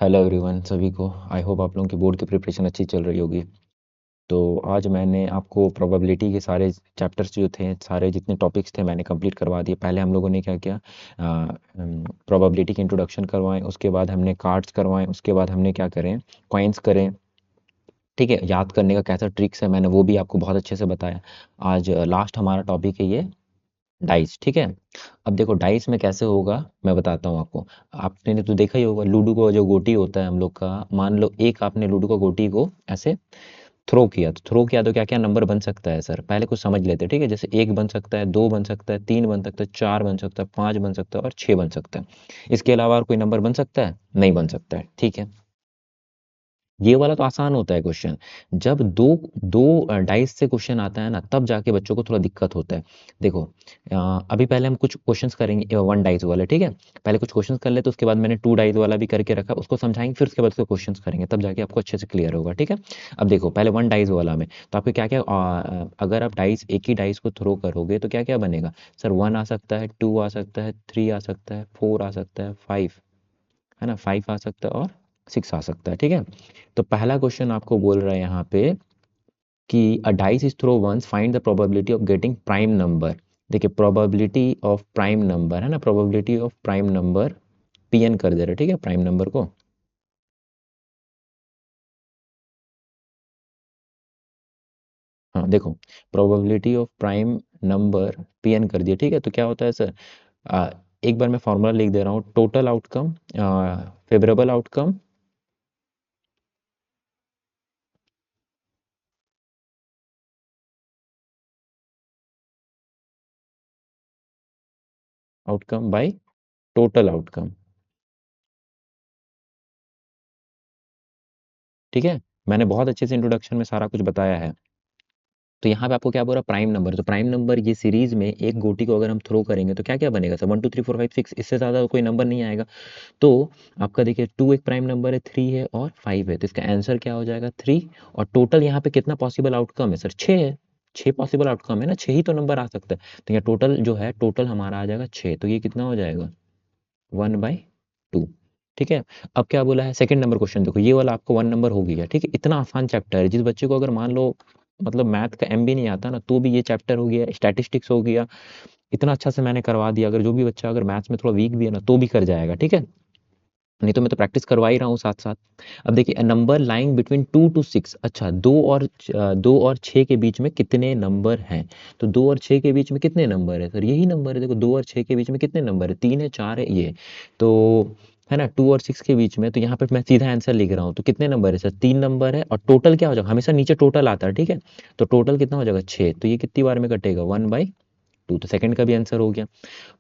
Hello everyone, सभी को I hope आप लोगों की बोर्ड की प्रिपरेशन अच्छी चल रही होगी। तो आज मैंने आपको प्रोबेबिलिटी के सारे चैप्टर्स जो थे, सारे जितने टॉपिक्स थे मैंने कंप्लीट करवा दिए। पहले हम लोगों ने क्या किया, प्रोबेबिलिटी की इंट्रोडक्शन करवाएं, उसके बाद हमने कार्ड्स करवाएं, उसके बाद हमने क्या करें, कॉइन्स करें। ठीक है, याद करने का कैसा ट्रिक्स है मैंने वो भी आपको बहुत अच्छे से बताया। आज लास्ट हमारा टॉपिक है ये डाइस। ठीक है, अब देखो डाइस में कैसे होगा मैं बताता हूँ आपको। आपने तो देखा ही होगा, लूडो का जो गोटी होता है हम लोग का, मान लो एक आपने लूडो का गोटी को ऐसे थ्रो किया तो क्या क्या नंबर बन सकता है सर, पहले कुछ समझ लेते हैं। ठीक है, जैसे एक बन सकता है, दो बन सकता है, तीन बन सकता है, चार बन सकता है, पांच बन सकता है और छह बन सकता है। इसके अलावा और कोई नंबर बन सकता है? नहीं बन सकता है। ठीक है, ये वाला तो आसान होता है क्वेश्चन। जब दो दो डाइस से क्वेश्चन आता है ना, तब जाके बच्चों को थोड़ा दिक्कत होता है। देखो, अभी पहले हम कुछ क्वेश्चंस करेंगे वन डाइस वाले। ठीक है, पहले कुछ क्वेश्चंस कर लेते, उसके बाद मैंने टू डाइस वाला भी करके रखा, उसको समझाएंगे, फिर उसके बाद उसके क्वेश्चंस करेंगे, तब जाके आपको अच्छे से क्लियर होगा। ठीक है, अब देखो पहले वन डाइस वाला में तो आपको क्या क्या, अगर आप डाइस एक ही डाइस को थ्रो करोगे तो क्या क्या बनेगा सर? वन आ सकता है, टू आ सकता है, थ्री आ सकता है, फोर आ सकता है, फाइव, है ना, फाइव आ सकता है और सिक्स आ सकता है। ठीक है, तो पहला क्वेश्चन आपको बोल रहा है यहाँ पे कि a dice is throw once, find the probability of getting prime number. देखिए, प्रोबेबिलिटी ऑफ प्राइम नंबर है ना, probability of prime number PN कर दे रहे। ठीक है, प्राइम नंबर को, हाँ देखो, probability of prime number PN कर दिया। ठीक है, तो क्या होता है सर, आ, एक बार मैं फॉर्मूला लिख दे रहा हूँ, total outcome, favourable outcome, outcome by total outcome. ठीक है, मैंने बहुत अच्छे से इंट्रोडक्शन में सारा कुछ बताया है। तो यहाँ पे आपको क्या बोल रहा है, प्राइम नंबर। तो प्राइम नंबर ये सीरीज में एक गोटी को अगर हम थ्रो करेंगे तो क्या क्या बनेगा sir? One two three four five six, इससे ज़्यादा कोई नंबर नहीं आएगा। तो आपका देखिए, टू एक प्राइम नंबर है, थ्री है और फाइव है, तो इसका आंसर क्या हो जाएगा? थ्री। और टोटल यहाँ पे कितना पॉसिबल आउटकम है सर? छः है। छः पॉसिबल आउटकम है ना, छः ही तो नंबर आ सकता है। तो यहाँ टोटल जो है, टोटल हमारा आ जाएगा छः, तो ये कितना हो जाएगा? One by two. ठीक है, अब क्या बोला है सेकंड नंबर क्वेश्चन, देखो ये वाला आपको वन नंबर हो गया। ठीक है, इतना आसान चैप्टर है, जिस बच्चे को अगर मान लो मतलब मैथ का एम भी नहीं आता ना, तो भी ये चैप्टर हो गया, स्टैटिस्टिक्स हो गया, इतना अच्छा से मैंने करवा दिया। अगर जो भी बच्चा अगर मैथ्स में थोड़ा वीक भी है ना, तो भी कर जाएगा। ठीक है, नहीं तो मैं तो प्रैक्टिस करवा ही रहा हूँ साथ साथ। अब देखिए, number lying between two to six, अच्छा दो और छः के बीच में कितने नंबर हैं? तो दो और छः के बीच में कितने नंबर है सर? यही नंबर है। देखो, दो और छः के बीच में कितने नंबर है? तीन है, चार है, ये तो है ना। टू और सिक्स के बीच में, तो यहाँ पे मैं सीधा आंसर लिख रहा हूँ, तो कितने नंबर है सर? तीन नंबर है। और टोटल क्या हो जाएगा, हमेशा नीचे टोटल आता है। ठीक है, तो टोटल कितना हो जाएगा? छः। तो ये कितनी बार में कटेगा? One by two. तो सेकंड का भी आंसर हो गया।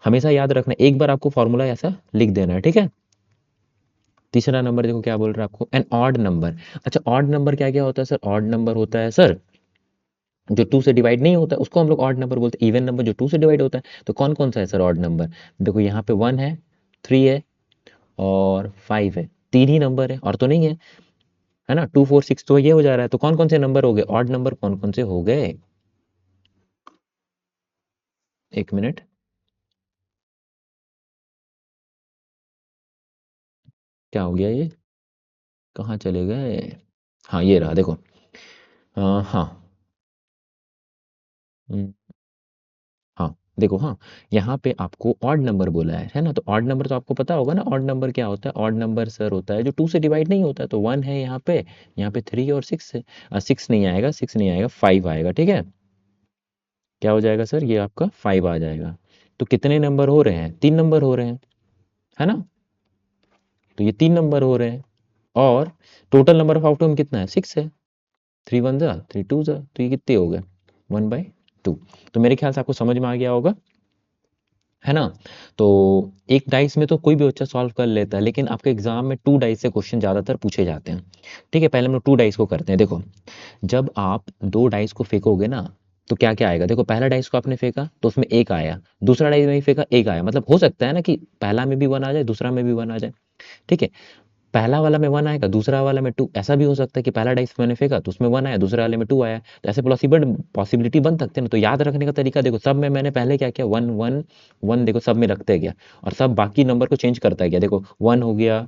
हमेशा याद रखना, एक बार आपको फॉर्मूला ऐसा लिख देना है। ठीक है, तीसरा नंबर देखो क्या बोल रहा है आपको, एन ऑड नंबर। अच्छा, ऑड नंबर क्या क्या होता है सर? ऑड नंबर होता है सर जो टू से डिवाइड नहीं होता है, उसको हम लोग ऑड नंबर बोलते हैं। इवन नंबर जो टू से डिवाइड होता है, तो कौन कौन सा है सर ऑड नंबर? देखो, यहाँ पे वन है, थ्री है और फाइव है, तीन ही नंबर है और तो नहीं है ना। टू फोर सिक्स तो ये हो जा रहा है, तो कौन कौन से नंबर हो गए ऑड नंबर? कौन कौन से हो गए? एक मिनट, क्या हो गया ये, कहाँ चले गए? हाँ, ये रहा देखो। हाँ, हम्म, हाँ देखो, हाँ यहाँ पे आपको ऑड नंबर बोला है ना। तो ऑड नंबर तो आपको पता होगा ना, ऑड नंबर क्या होता है? ऑड नंबर सर होता है जो टू से डिवाइड नहीं होता है। तो वन है यहाँ पे, यहाँ पे थ्री और सिक्स है, सिक्स नहीं आएगा, सिक्स नहीं आएगा, फाइव आएगा। ठीक है, क्या हो जाएगा सर? ये आपका फाइव आ जाएगा। तो कितने नंबर हो रहे हैं? तीन नंबर हो रहे हैं, है ना। तो ये तीन नंबर हो रहे हैं और टोटल नंबर ऑफ आउटकम कितना है? सिक्स है। थ्री वन जा, थ्री टू जा, तो ये कितने हो गए? One by two. तो मेरे ख्याल से आपको समझ में आ गया होगा, है ना। तो एक डाइस में तो कोई भी बच्चा सॉल्व कर लेता है, लेकिन आपके एग्जाम में टू डाइस से क्वेश्चन ज़्यादातर पूछे जाते हैं। ठीक है, पहले हम लोग टू डाइस को करते हैं। देखो, जब आप दो डाइस को फेंकोगे ना, तो क्या क्या आएगा? देखो, पहला डाइस को आपने फेंका तो उसमें एक आया, दूसरा डाइस में भी फेंका एक आया। मतलब हो सकता है ना कि पहला में भी वन आ जाए, दूसरा में भी वन आ जाए। ठीक है, पहला वाला में वन आएगा, दूसरा वाला में टू। ऐसा भी हो सकता है कि पहला डाइस मैंने फेंका तो उसमें वन आया, दूसरे वाले में टू आया। तो ऐसे पॉसिबिलिटी बन सकते हैं ना। तो याद रखने का तरीका देखो, सब में मैंने पहले क्या किया, वन वन वन, देखो सब में रखते गया और सब बाकी नंबर को चेंज करता गया। देखो, वन हो गया,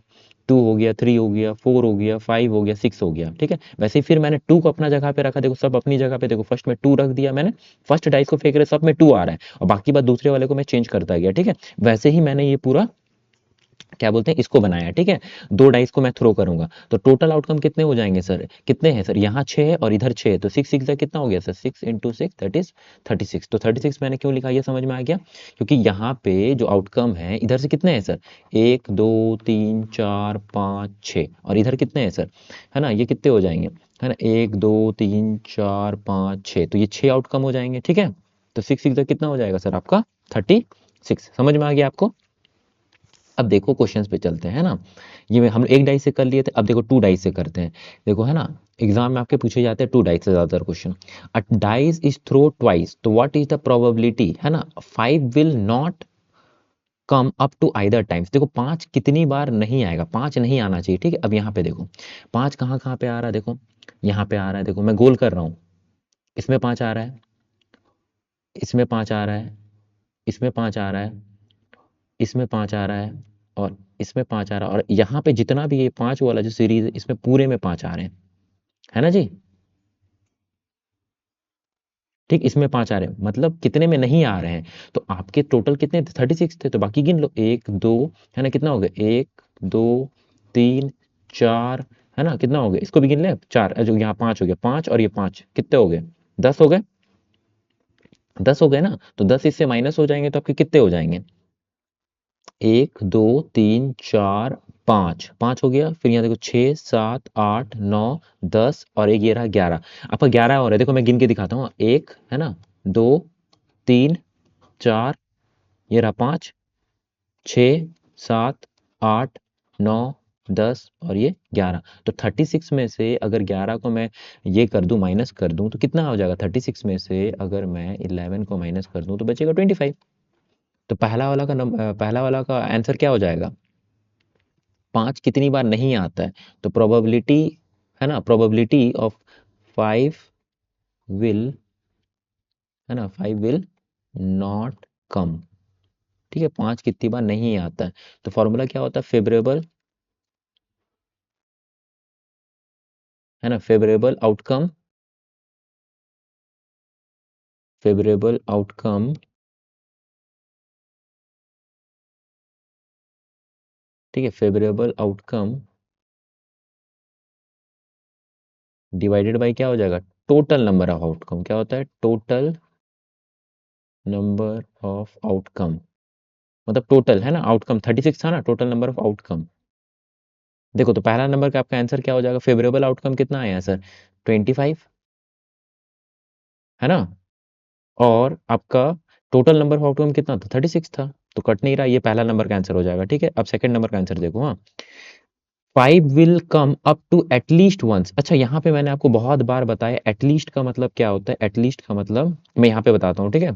2 हो गया, 3 हो गया, 4 हो गया, 5 हो गया, 6 हो गया, ठीक है। वैसे ही फिर मैंने 2 को अपना जगह पे रखा, देखो सब अपनी जगह पे, देखो फर्स्ट में 2 रख दिया मैंने, फर्स्ट डाइस को फेंक रहे सब में 2 आ रहा है और बाकी बात दूसरे वाले को मैं चेंज करता गया, ठीक है। वैसे ही मैंने ये पूरा क्या बोलते हैं इसको बनाया, ठीक है। 2 डाइस को मैं थ्रो करूंगा तो टोटल आउटकम कितने हो जाएंगे सर, कितने हैं सर, यहाँ 6 है और इधर 6 है, तो 6 6 जा कितना हो गया सर, 6 इंटू 6 दैट इज 36। तो 36 मैंने क्यों लिखा, ये समझ में आ गया, क्योंकि यहाँ पे जो आउटकम है इधर से कितने हैं सर, 1 2 3 4 5 6 और इधर कितने हैं सर, है ना, ये कितने हो जाएंगे, है ना, 1 2 3 4 5 6, तो ये 6 आउटकम हो जाएंगे, ठीक है। तो 6 6 जा कितना हो जाएगा सर आपका 36, समझ में आ गया आपको। अब देखो क्वेश्चंस पे चलते हैं ना, ये हम एक डाइस से कर लिए थे, अब देखो 2 डाइस से करते हैं। देखो है ना, एग्जाम में आपके पूछे जाते हैं 2 डाइस से ज्यादातर question. A dice is throw twice, तो व्हाट इज द प्रोबेबिलिटी, है ना, 5 will not come up to either times. देखो 5 कितनी बार नहीं आएगा, 5 नहीं आना चाहिए, ठीक है। अब यहाँ पे देखो 5 कहाँ कहाँ पे आ रहा है, देखो यहाँ पे आ रहा है, देखो मैं गोल कर रहा हूँ, इसमें 5 आ रहा है, इसमें 5 आ रहा है, इसमें 5 आ रहा है, इसमें 5 आ रहा है और इसमें 5 आ रहा है, और यहाँ पे जितना भी ये 5 वाला जो सीरीज है इसमें पूरे में 5 आ रहे हैं, है ना जी। ठीक, इसमें 5 आ रहे हैं, मतलब कितने में नहीं आ रहे हैं, तो आपके टोटल कितने थे, 36 थे, तो बाकी गिन लो, 1 2, है ना, कितना हो गया, 1 2 3 4, है ना, कितना हो गया, इसको भी गिन ले, 4, जो यहाँ 5 हो गया, 5 और ये 5 कितने हो गए, 10 हो गए, 10 हो गए ना, तो 10 इससे माइनस हो जाएंगे तो आपके कितने हो जाएंगे, 1 2 3 4 5, 5 हो गया, फिर यहाँ देखो 6 7 8 9 10 और एक ये रहा 11, आपका 11 और है, देखो मैं गिन के दिखाता हूँ, एक है ना, 2 3 4, ये रहा 5 6 7 8 9 10 और ये 11, तो 36 में से अगर 11 को मैं ये कर दूं, माइनस कर दूं, तो कितना हो जाएगा, 36 में से अगर मैं 11 को माइनस कर दूं तो बचेगा 25। तो पहला वाला का आंसर क्या हो जाएगा, 5 कितनी बार नहीं आता है, तो प्रोबेबिलिटी, है ना, प्रोबेबिलिटी ऑफ 5 विल, है ना, 5 विल नॉट कम, ठीक है, 5 कितनी बार नहीं आता है, तो फॉर्मूला क्या होता है, फेवरेबल, है ना, फेवरेबल आउटकम, फेवरेबल आउटकम, ठीक है, फेवरेबल आउटकम डिवाइडेड बाय क्या हो जाएगा, टोटल नंबर ऑफ आउटकम, क्या होता है, टोटल नंबर ऑफ आउटकम, मतलब टोटल, है ना, आउटकम 36 था ना, टोटल नंबर ऑफ आउटकम। देखो तो पहला नंबर का आपका आंसर क्या हो जाएगा, फेवरेबल आउटकम कितना आया सर, 25, है ना, और आपका टोटल नंबर ऑफ आउटकम कितना था, 36 था, तो कट नहीं रहा, ये पहला नंबर का आंसर हो जाएगा, ठीक है। अब सेकंड नंबर का आंसर देखो, हाँ, 5 will come up to at least once. अच्छा, यहाँ पे मैंने आपको बहुत बार बताया एटलीस्ट का मतलब क्या होता है, एटलीस्ट का मतलब मैं यहाँ पे बताता हूँ, ठीक है।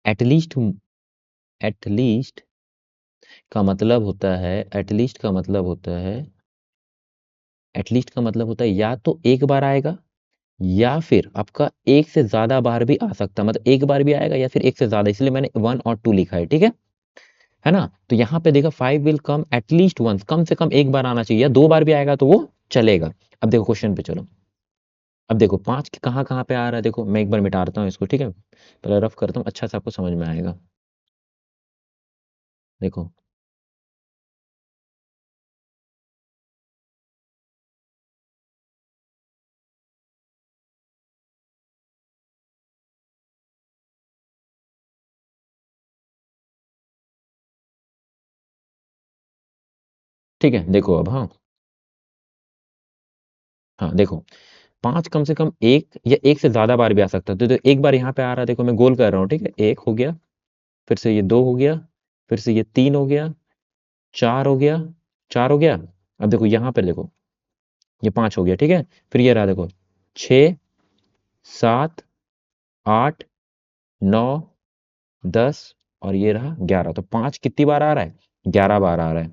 एटलीस्ट, एटलीस्ट का मतलब होता है, एटलीस्ट का मतलब होता है, एटलीस्ट का मतलब होता है या तो एक बार आएगा या फिर आपका एक से ज्यादा बार भी आ सकता है, मतलब एक बार भी आएगा या फिर एक से ज्यादा, इसलिए मैंने 1 और 2 लिखा है ना। तो यहाँ पे देखा 5 विल कम एटलीस्ट वंस, कम से कम एक बार आना चाहिए, या 2 बार भी आएगा तो वो चलेगा। अब देखो क्वेश्चन पे चलो, अब देखो 5 कहाँ कहाँ पे आ रहा है, देखो मैं एक बार मिटाता हूँ इसको, ठीक है, पहले रफ करता हूँ, अच्छा से आपको समझ में आएगा। देखो ठीक है, देखो अब, हाँ हाँ देखो 5 कम से कम एक या एक से ज्यादा बार भी आ सकता है, तो एक बार यहाँ पे आ रहा है, देखो मैं गोल कर रहा हूँ, ठीक है, एक हो गया, फिर से ये 2 हो गया, फिर से ये 3 हो गया, 4 हो गया, 4 हो गया, अब देखो यहाँ पे देखो ये 5 हो गया, ठीक है, फिर ये रहा देखो 6 7 8 9 10 और ये रहा 11, तो 5 कितनी बार आ रहा है, 11 बार आ रहा है,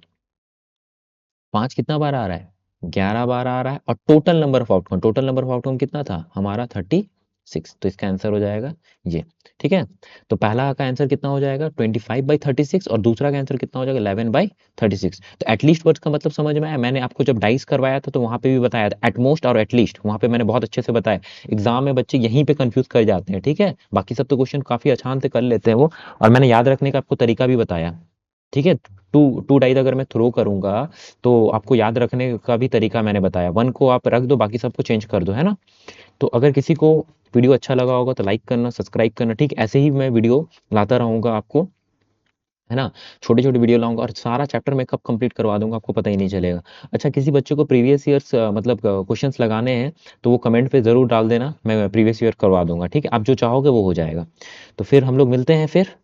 5 कितना बार आ रहा है, 11 बार आ रहा है, और total number of outcome, total number of outcome कितना था हमारा, 36, 6, तो इसका आंसर हो जाएगा ये। ठीक है, तो पहला का आंसर कितना हो जाएगा 25/36 और दूसरा का आंसर कितना हो जाएगा 11/36। तो एटलीस्ट वर्ड्स का मतलब समझ में आया। मैंने आपको जब डाइस करवाया था तो वहां पे भी बताया था एटमोस्ट और एटलीस्ट, वहां पे मैंने बहुत अच्छे से बताया। एग्जाम में बच्चे यहीं पे कंफ्यूज कर जाते हैं। ठीक है, बाकी सब तो क्वेश्चन काफी आसान से कर लेते हैं वो, और मैंने याद रखने का आपको तरीका भी बताया। ठीक है, टू टू डाइस अगर मैं थ्रो करूंगा तो आपको याद रखने का भी तरीका मैंने बताया। 1 को आप रख दो, बाकी सबको चेंज कर दो, है ना। तो अगर किसी को वीडियो अच्छा लगा होगा तो लाइक करना, सब्सक्राइब करना। ठीक, ऐसे ही मैं वीडियो लाता रहूंगा आपको, है ना। छोटे छोटे वीडियो लाऊंगा और सारा चैप्टर मैं कब कंप्लीट करवा दूंगा आपको पता ही नहीं चलेगा। अच्छा, किसी बच्चे को प्रीवियस ईयर्स मतलब क्वेश्चंस लगाने हैं तो वो कमेंट पे ज़रूर डाल देना, मैं प्रीवियस ईयर करवा दूंगा। ठीक है, आप जो चाहोगे वो हो जाएगा। तो फिर हम लोग मिलते हैं फिर